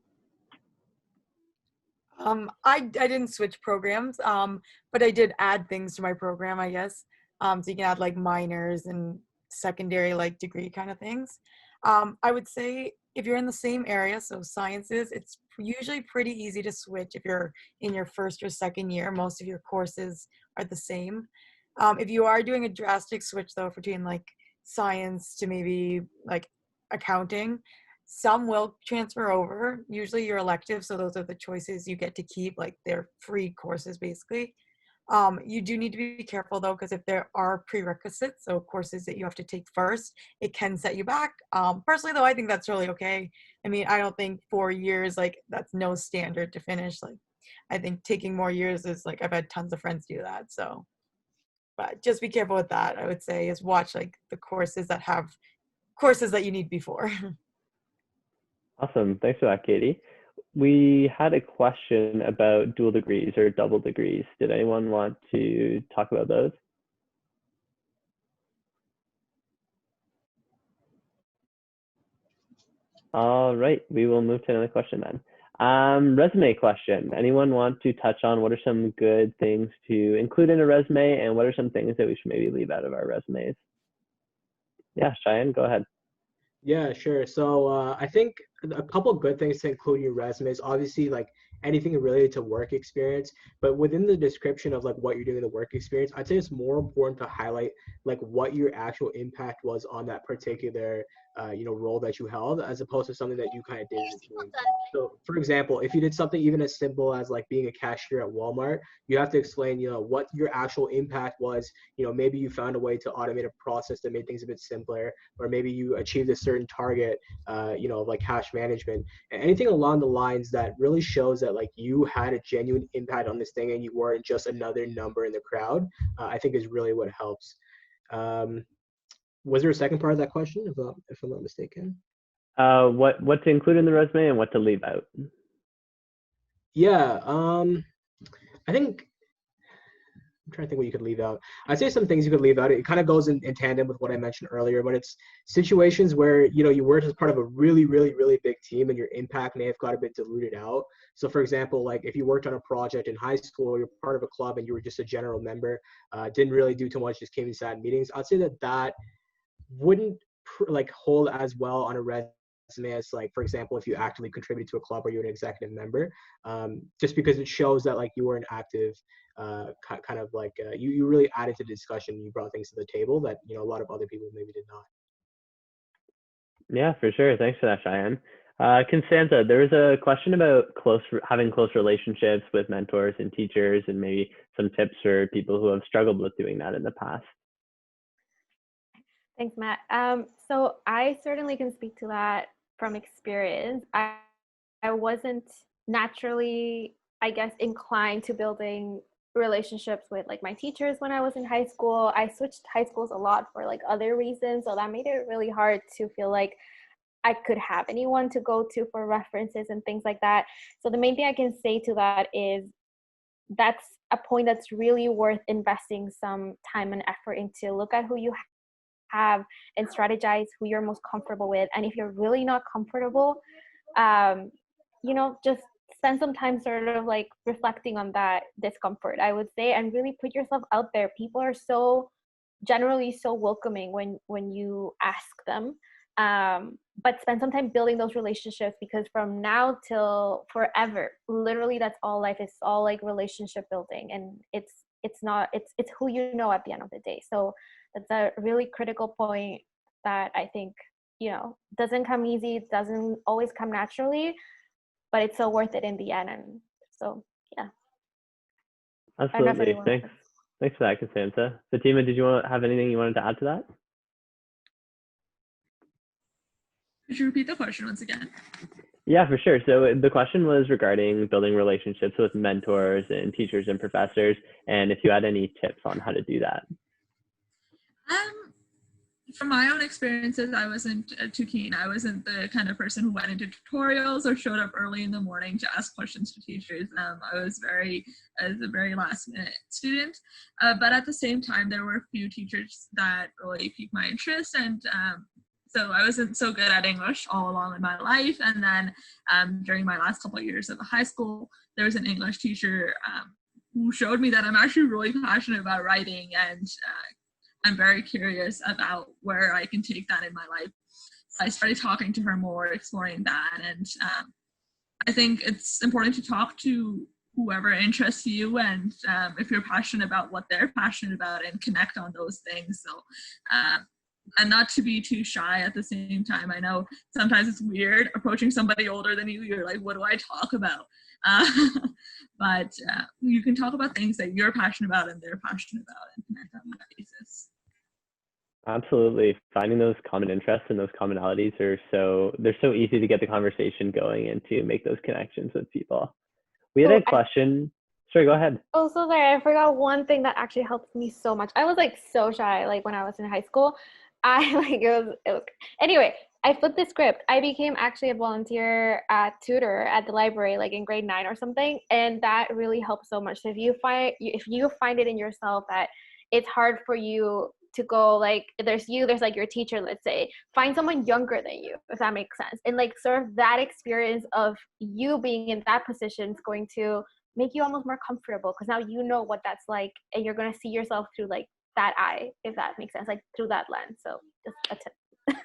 I didn't switch programs, but I did add things to my program, I guess. So you can add like minors and secondary like degree kind of things. I would say if you're in the same area, so sciences, it's usually pretty easy to switch if you're in your first or second year. Most of your courses are the same. If you are doing a drastic switch though between like science to maybe like accounting, some will transfer over, usually your elective, so those are the choices you get to keep, like they're free courses basically. You do need to be careful though, because if there are prerequisites, so courses that you have to take first, it can set you back. Personally though, I think that's really okay. I mean, I don't think 4 years, like that's no standard to finish. Like I think taking more years is like, I've had tons of friends do that. So, but just be careful with that. I would say is watch like the courses that have courses that you need before. Awesome. Thanks for that, Katie. We had a question about dual degrees or double degrees. Did anyone want to talk about those? All right, we will move to another question then. Resume question. Anyone want to touch on what are some good things to include in a resume, and what are some things that we should maybe leave out of our resumes? Yeah, Cheyenne, go ahead. Yeah, sure. So I think a couple of good things to include in your resume is obviously like anything related to work experience, but within the description of like what you're doing in the work experience, I'd say it's more important to highlight like what your actual impact was on that particular role that you held, as opposed to something that you kind of did in between. So for example, if you did something even as simple as like being a cashier at Walmart, you have to explain, what your actual impact was. Maybe you found a way to automate a process that made things a bit simpler, or maybe you achieved a certain target, like cash management, and anything along the lines that really shows that like you had a genuine impact on this thing and you weren't just another number in the crowd, I think is really what helps. Was there a second part of that question, if I'm not mistaken? What to include in the resume and what to leave out? Yeah, I think I'm trying to think what you could leave out. I'd say some things you could leave out. It kind of goes in tandem with what I mentioned earlier, but it's situations where, you worked as part of a really, really, really big team and your impact may have got a bit diluted out. So for example, like if you worked on a project in high school, you're part of a club and you were just a general member, didn't really do too much, just came and sat in meetings. I'd say that wouldn't like hold as well on a resume as like, for example, if you actively contributed to a club or you're an executive member, just because it shows that like you were an active kind of like you really added to the discussion. You brought things to the table that a lot of other people maybe did not. Yeah, for sure. Thanks for that, Cheyenne. Constanza, there was a question about having close relationships with mentors and teachers, and maybe some tips for people who have struggled with doing that in the past. Thanks, Matt. So I certainly can speak to that from experience. I wasn't naturally, I guess, inclined to building relationships with like my teachers when I was in high school. I switched high schools a lot for like other reasons, so that made it really hard to feel like I could have anyone to go to for references and things like that. So the main thing I can say to that is that's a point that's really worth investing some time and effort into. Look at who you have and strategize who you're most comfortable with. And if you're really not comfortable, just spend some time sort of like reflecting on that discomfort, I would say, and really put yourself out there. People are generally so welcoming when you ask them. But spend some time building those relationships, because from now till forever, literally that's all life is, all like relationship building, and it's who you know at the end of the day. So that's a really critical point that I think doesn't come easy, it doesn't always come naturally, but it's so worth it in the end. And so yeah. Absolutely. Thanks. Thanks for that, Constanza. Fatima, did you have anything you wanted to add to that? Could you repeat the question once again? Yeah, for sure. So the question was regarding building relationships with mentors and teachers and professors, and if you had any tips on how to do that. From my own experiences, I wasn't too keen. I wasn't the kind of person who went into tutorials or showed up early in the morning to ask questions to teachers. I was a very last minute student, but at the same time, there were a few teachers that really piqued my interest, and so I wasn't so good at English all along in my life. And then during my last couple of years of high school, there was an English teacher who showed me that I'm actually really passionate about writing, and I'm very curious about where I can take that in my life. So I started talking to her more, exploring that. And I think it's important to talk to whoever interests you, and if you're passionate about what they're passionate about, and connect on those things. So, and not to be too shy at the same time. I know sometimes it's weird approaching somebody older than you. You're like, what do I talk about? But you can talk about things that you're passionate about and they're passionate about, and connect on that basis. Absolutely. Finding those common interests and those commonalities they're so easy to get the conversation going and to make those connections with people. We had a question. Sorry, go ahead. Oh, so sorry. I forgot one thing that actually helped me so much. I was like so shy, like when I was in high school. Anyway, I flipped the script. I became actually a volunteer tutor at the library, like in grade 9 or something. And that really helped so much. So if you find it in yourself that it's hard for you to go, like there's like your teacher, let's say, find someone younger than you, if that makes sense. And like sort of that experience of you being in that position is going to make you almost more comfortable, because now you know what that's like, and you're going to see yourself through like that eye, if that makes sense, like through that lens. So just a tip.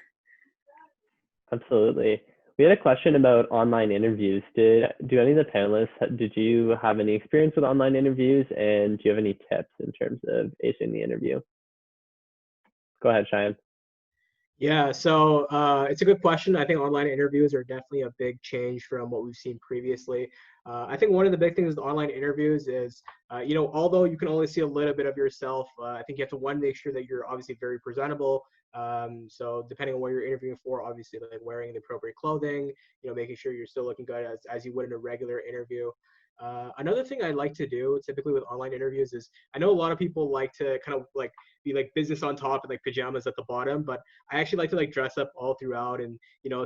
Absolutely. We had a question about online interviews. Do any of the panelists, did you have any experience with online interviews, and do you have any tips in terms of acing the interview? Go ahead, Cheyenne. Yeah, so it's a good question. I think online interviews are definitely a big change from what we've seen previously. I think one of the big things with online interviews is, although you can only see a little bit of yourself, I think you have to, make sure that you're obviously very presentable. So depending on what you're interviewing for, obviously like wearing the appropriate clothing, making sure you're still looking good as you would in a regular interview. Another thing I like to do typically with online interviews is, I know a lot of people like to kind of like be like business on top and like pajamas at the bottom, but I actually like to like dress up all throughout, and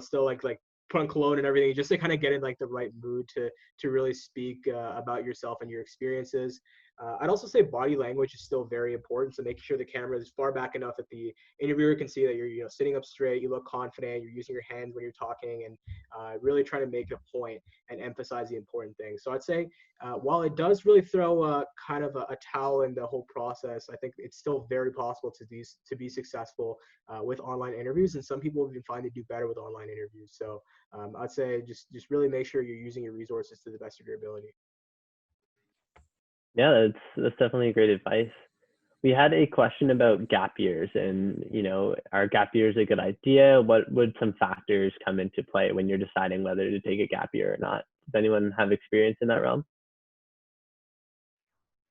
still like put on cologne and everything, just to kind of get in like the right mood to really speak about yourself and your experiences. I'd also say body language is still very important. So making sure the camera is far back enough that the interviewer can see that you're sitting up straight, you look confident, you're using your hands when you're talking, and really trying to make a point and emphasize the important things. So I'd say while it does really throw kind of a towel in the whole process, I think it's still very possible to be successful with online interviews, and some people even find they do better with online interviews. So I'd say just really make sure you're using your resources to the best of your ability. Yeah, that's definitely great advice. We had a question about gap years, and are gap years a good idea? What would some factors come into play when you're deciding whether to take a gap year or not? Does anyone have experience in that realm?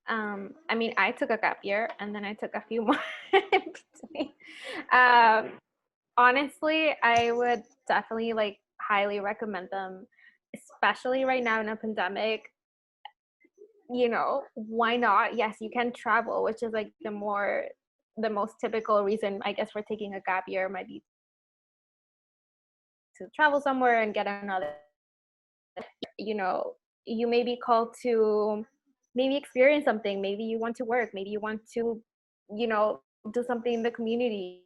I mean, I took a gap year, and then I took a few more in between. Honestly, I would definitely like highly recommend them, especially right now in a pandemic. Why not? Yes, you can travel, which is like the most typical reason, I guess, for taking a gap year might be to travel somewhere and get another, you may be called to maybe experience something, maybe you want to work, maybe you want to, do something in the community,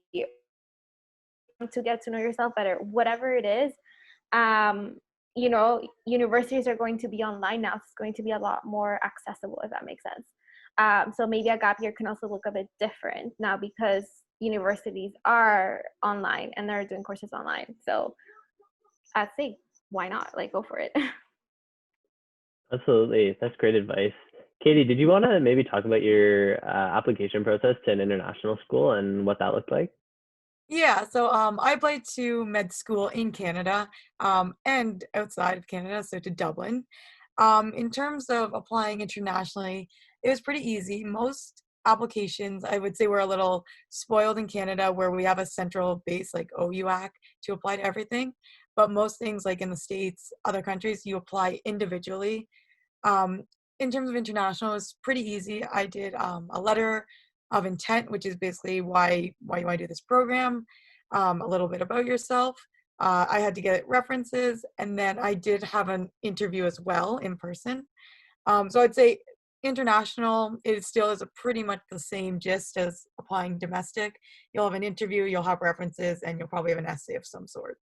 to get to know yourself better, whatever it is. Universities are going to be online now. So it's going to be a lot more accessible, if that makes sense. So maybe a gap year can also look a bit different now, because universities are online and they're doing courses online. So I'd say, why not? Like, go for it. Absolutely. That's great advice. Katie, did you want to maybe talk about your application process to an international school and what that looked like? Yeah, so I applied to med school in Canada and outside of Canada, so to Dublin. In terms of applying internationally, it was pretty easy. Most applications, I would say we're a little spoiled in Canada where we have a central base like OUAC to apply to everything. But most things like in the States, other countries, you apply individually. Um, in terms of international, it's pretty easy. I did a letter of intent, which is basically why you want to do this program, a little bit about yourself. I had to get references, and then I did have an interview as well in person. So I'd say international, it still is a pretty much the same gist as applying domestic. You'll have an interview, you'll have references, and you'll probably have an essay of some sort.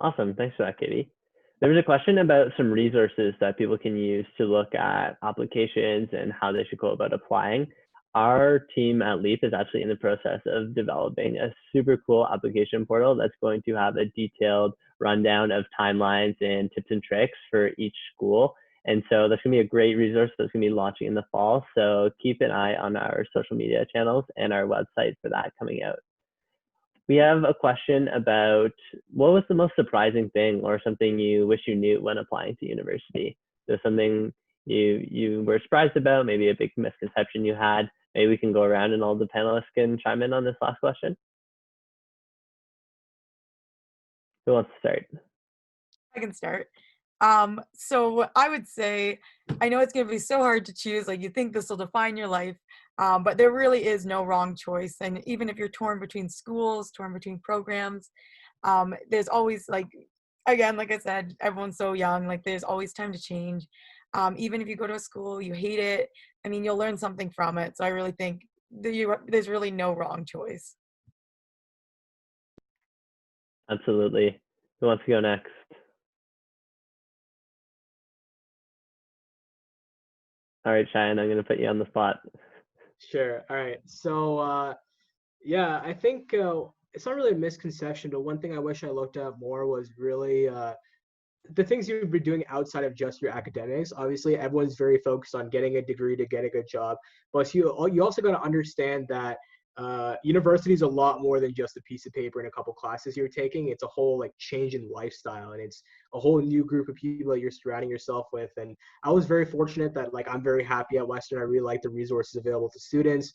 Awesome. Thanks for that, Katie. There was a question about some resources that people can use to look at applications and how they should go about applying. Our team at LEAP is actually in the process of developing a super cool application portal that's going to have a detailed rundown of timelines and tips and tricks for each school. And so that's going to be a great resource that's going to be launching in the fall. So keep an eye on our social media channels and our website for that coming out. We have a question about what was the most surprising thing or something you wish you knew when applying to university? There's something you were surprised about, maybe a big misconception you had. Maybe we can go around and all the panelists can chime in on this last question. Who wants to start? I can start. So I would say, I know it's going to be so hard to choose, like you think this will define your life, but there really is no wrong choice. And even if you're torn between schools, torn between programs, there's always like, again, like I said, everyone's so young, like there's always time to change. Even if you go to a school, you hate it, I mean, you'll learn something from it. So I really think there's really no wrong choice. Absolutely. Who wants to go next? All right, Cheyenne, I'm going to put you on the spot. Sure. All right. So, yeah, I think it's not really a misconception, but one thing I wish I looked at more was really the things you'd be doing outside of just your academics. Obviously, everyone's very focused on getting a degree to get a good job, but you also got to understand that university is a lot more than just a piece of paper and a couple classes you're taking. It's a whole like change in lifestyle, and it's a whole new group of people that you're surrounding yourself with. And I was very fortunate that like I'm very happy at Western. I really like the resources available to students.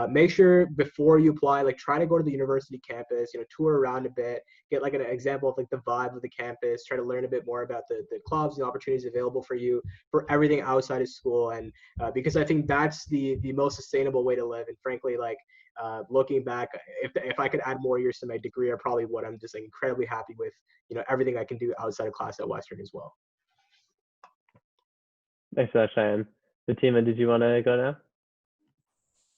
Make sure before you apply, like try to go to the university campus, tour around a bit, get like an example of like the vibe of the campus, try to learn a bit more about the clubs and opportunities available for you for everything outside of school. And because I think that's the most sustainable way to live. And frankly, like looking back, if I could add more years to my degree, I probably would. I'm just like incredibly happy with everything I can do outside of class at Western as well. Thanks for that, Cheyenne. Fatima, did you want to go now?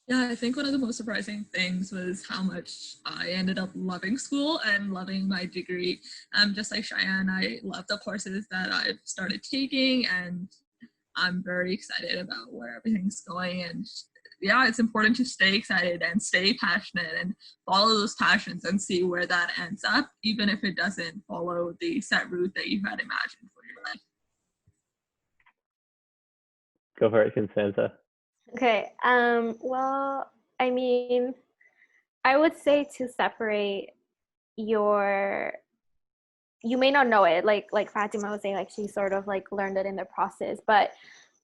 Yeah, I think one of the most surprising things was how much I ended up loving school and loving my degree. Just like Cheyenne, I love the courses that I've started taking, and I'm very excited about where everything's going. And yeah, it's important to stay excited and stay passionate and follow those passions and see where that ends up, even if it doesn't follow the set route that you had imagined for your life. Go for it, Constanza. Okay. Well, I mean, I would say to separate you may not know it, like Fatima was saying, like she sort of like learned it in the process, but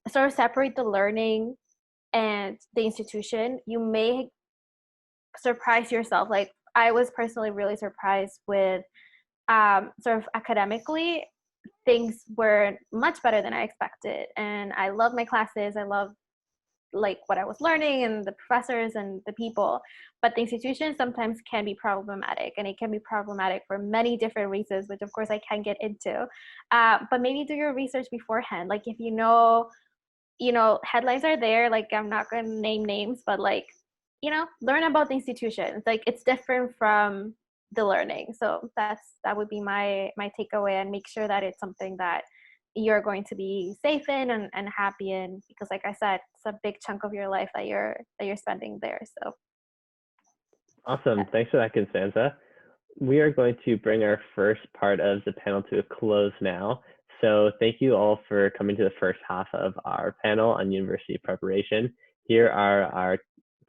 sort of separate the learning and the institution. You may surprise yourself. Like I was personally really surprised with sort of academically, things were much better than I expected. And I love my classes. I love like what I was learning and the professors and the people, but the institution sometimes can be problematic, and it can be problematic for many different reasons, which of course I can get into. But maybe do your research beforehand. Like if headlines are there, like I'm not going to name names, but like, learn about the institution. Like it's different from the learning. So that would be my takeaway, and make sure that it's something that you're going to be safe in and happy in, because like I said, it's a big chunk of your life that you're spending there. So awesome. Thanks for that, Constanza. We are going to bring our first part of the panel to a close now. So thank you all for coming to the first half of our panel on university preparation. Here are our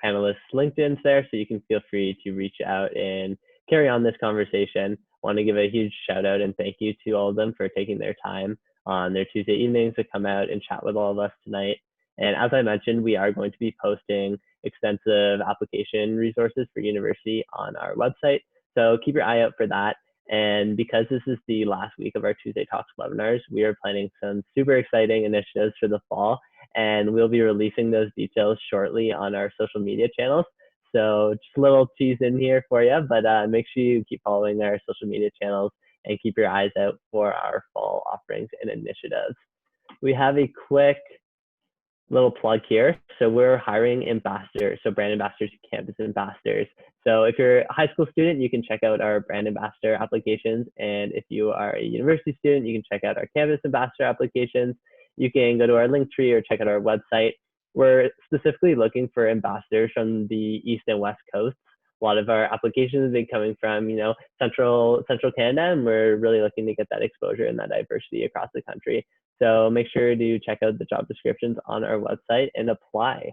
panelists' LinkedIn's there, so you can feel free to reach out and carry on this conversation. I want to give a huge shout out and thank you to all of them for taking their time on their Tuesday evenings to come out and chat with all of us tonight. And as I mentioned, we are going to be posting extensive application resources for university on our website. So keep your eye out for that. And because this is the last week of our Tuesday Talks webinars, we are planning some super exciting initiatives for the fall, and we'll be releasing those details shortly on our social media channels. So just a little tease in here for you, but make sure you keep following our social media channels and keep your eyes out for our fall offerings and initiatives. We have a quick little plug here. So we're hiring ambassadors, so brand ambassadors, campus ambassadors. So if you're a high school student, you can check out our brand ambassador applications. And if you are a university student, you can check out our campus ambassador applications. You can go to our link tree or check out our website. We're specifically looking for ambassadors from the East and West Coasts. A lot of our applications have been coming from, central Canada, and we're really looking to get that exposure and that diversity across the country. So make sure to check out the job descriptions on our website and apply.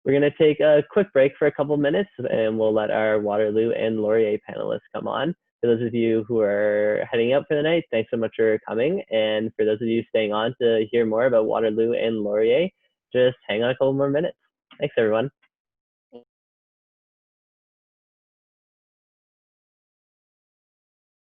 We're going to take a quick break for a couple minutes, and we'll let our Waterloo and Laurier panelists come on. For those of you who are heading out for the night, thanks so much for coming. And for those of you staying on to hear more about Waterloo and Laurier, just hang on a couple more minutes. Thanks, everyone.